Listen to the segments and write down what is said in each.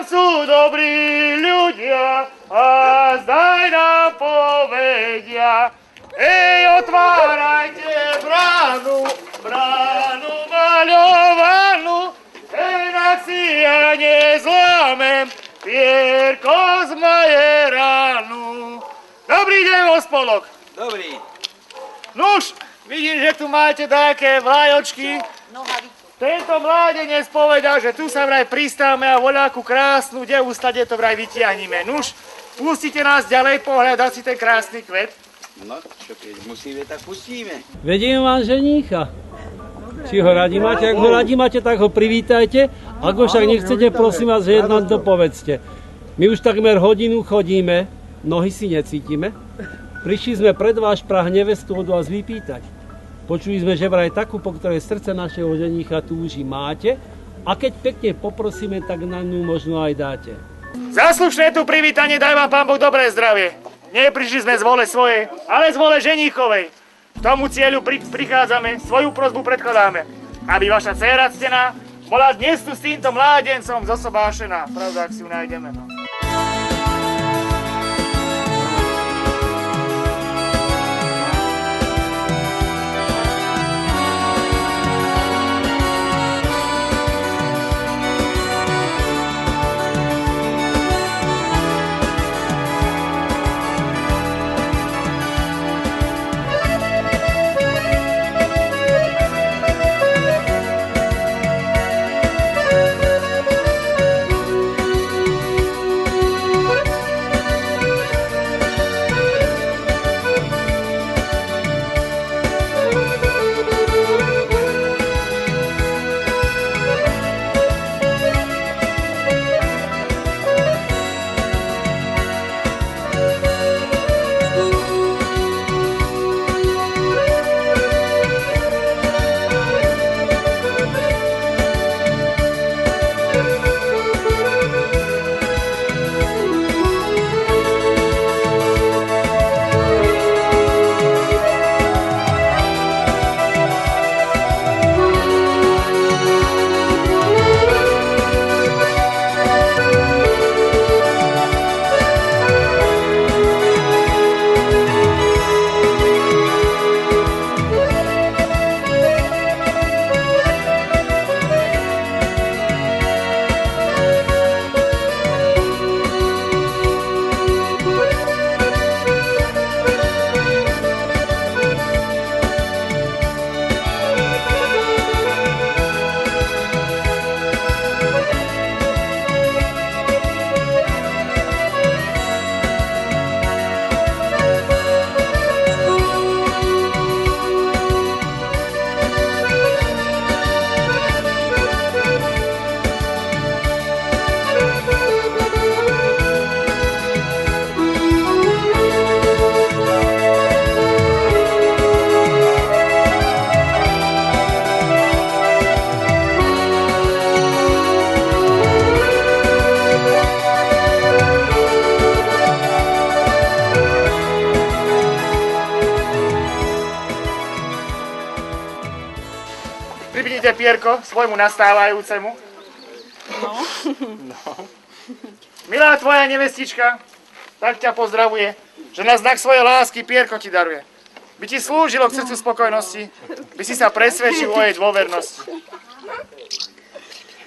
sú dobrí ľudia a zdaj nám povedia. Otvárajte bránu, bránu maľovanú, inak si ja nezlámem pierko z majeránu. Dobrý deň, ospolok. Dobrý. Nuž, vidím, že tu máte také vlajočky. Tento mládenec povedal, že tu sa vraj pristáme a voľakú krásnu devu stade to vraj vytiahnime. Nuž, pustite nás ďalej pohľadať si ten krásny kvet. No, čo keď musíme, tak pustíme. Vediem vám ženícha. Či ho radi máte, ak ho radi máte, tak ho privítajte. Ak ho však nechcete, prosím vás, že nám to povedzte. My už takmer hodinu chodíme, nohy si necítime. Prišli sme pred váš prah nevestu od vás vypýtať. Počuli sme, že vraj takú, po ktorej srdce našeho ženícha túži máte. A keď pekne poprosíme, tak na ňu možno aj dáte. Zaslušné tu privítanie, daj vám Pán Boh dobré zdravie. Neprišli sme z vôle svojej, ale z vôle ženíchovej. K tomu cieľu prichádzame, svoju prosbu predkladáme. Aby vaša dcéra ctená bola dnes tu s týmto mládencom zosobášená. Pravda, ak si ju nájdeme. No. Pripnite pierko svojmu nastávajúcemu. No. Milá tvoja nevestička, tak ťa pozdravuje, že na znak svojej lásky pierko ti daruje. By ti slúžilo k srdcu spokojnosti, by si sa presvedčil o jej dôvernosti.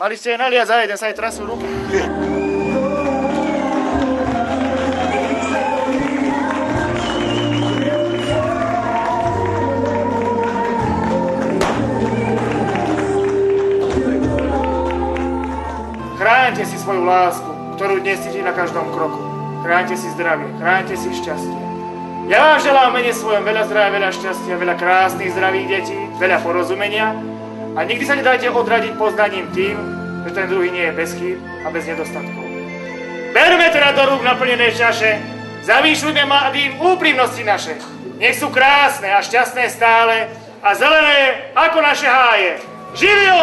Mali ste jej naliať za jeden, sa jej trasú ruky. Chráňte si svoju lásku, ktorú dnes cíti na každom kroku. Chráňte si zdravie, chráňte si šťastie. Ja vám želám mene svojom veľa zdravia, veľa šťastia, veľa krásnych zdravých detí, veľa porozumenia a nikdy sa nedajte odradiť poznaním tým, že ten druhý nie je bez chýb a bez nedostatkov. Berme teda do rúk naplnené čaše, zavýšľujme mladým úprimnosti naše. Nech sú krásne a šťastné stále a zelené ako naše háje. Živio!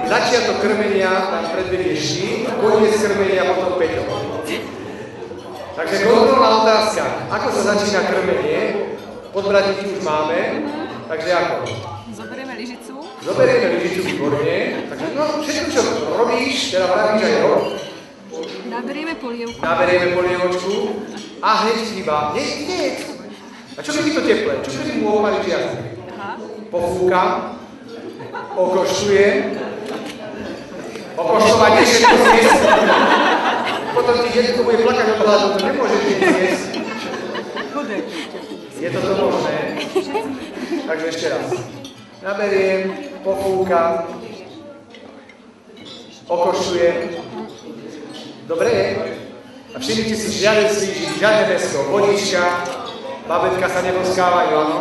Začiatok krmenia tam predvedie Štít, koniec krmenia potom Peťo. Takže kontrolná otázka. Ako sa začína krmenie? Podbradníky už máme, takže ako? Zoberieme lyžicu. Zoberieme lyžicu, výborne. Takže no, všetko, čo robíš, teda vravíš aj rob. Naberieme polievku. Naberieme polievočku a hneď chýba. Nie. A čo keby to teplé? Čo keby mu opaliť jazyk? Pofúkam, okoštujem, okoštovanie všetko zjesť. Potom ti detko bude plakať od hladu, to nemôže ti zjesť. Je to možné? Takže ešte raz. Naberiem, pofúkam, okoštujem. Dobre je? A všimnite si, žiaden slížik, žiadne mäsko, vodička, babetka sa neboskávajú, áno?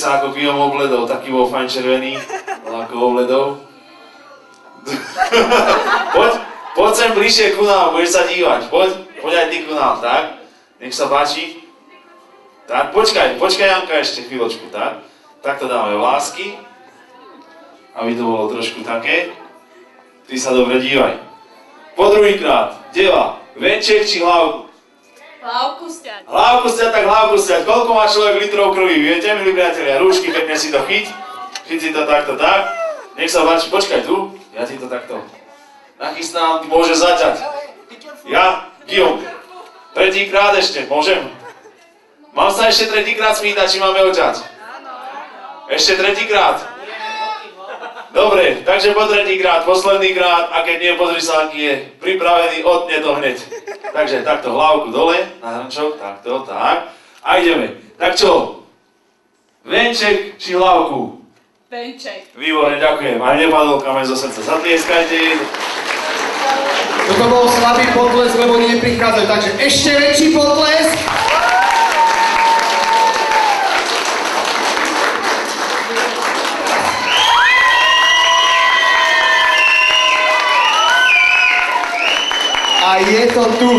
Ako Guillaume obledov, taký bol fajn červený, ako obledov. Poď sem bližšie ku nám, budeš sa dívať, poď aj ty ku nám, tak? Nech sa páči. Tak, počkaj Janka ešte chvíľočku, tak? Tak to dáme vlásky, aby to bolo trošku také. Ty sa dobre dívaj. Po druhýkrát, deva, venček či hlavku? Hlavku sťať. Tak hlavku sťať. Koľko má človek litrov krvi, viete, milí priatelia? Rúšky, pekne si to chyť. Chyť si to takto tak. Nech sa páči, počkaj tu. Ja ti to takto nachystám, ty môže zaťať. Ja, Guillaume. Tretíkrát ešte, môžem? Mám sa ešte tretíkrát smýtať, či máme oťať? Ešte tretíkrát? Dobre, takže po tretíkrát, posledný krát, a keď nie, pozri sa, aký je pripravený, odne to hneď. Takže takto hlavku dole, na hrnčok, takto, tak. A ideme. Tak čo? Venček či hlavku? Venček. Výborne, ďakujem. Aj nepadol kameň zo srdca. Zatlieskajte. Toto bol slabý potlesk, lebo oni neprichádzajú, takže ešte väčší potlesk. A je to tu.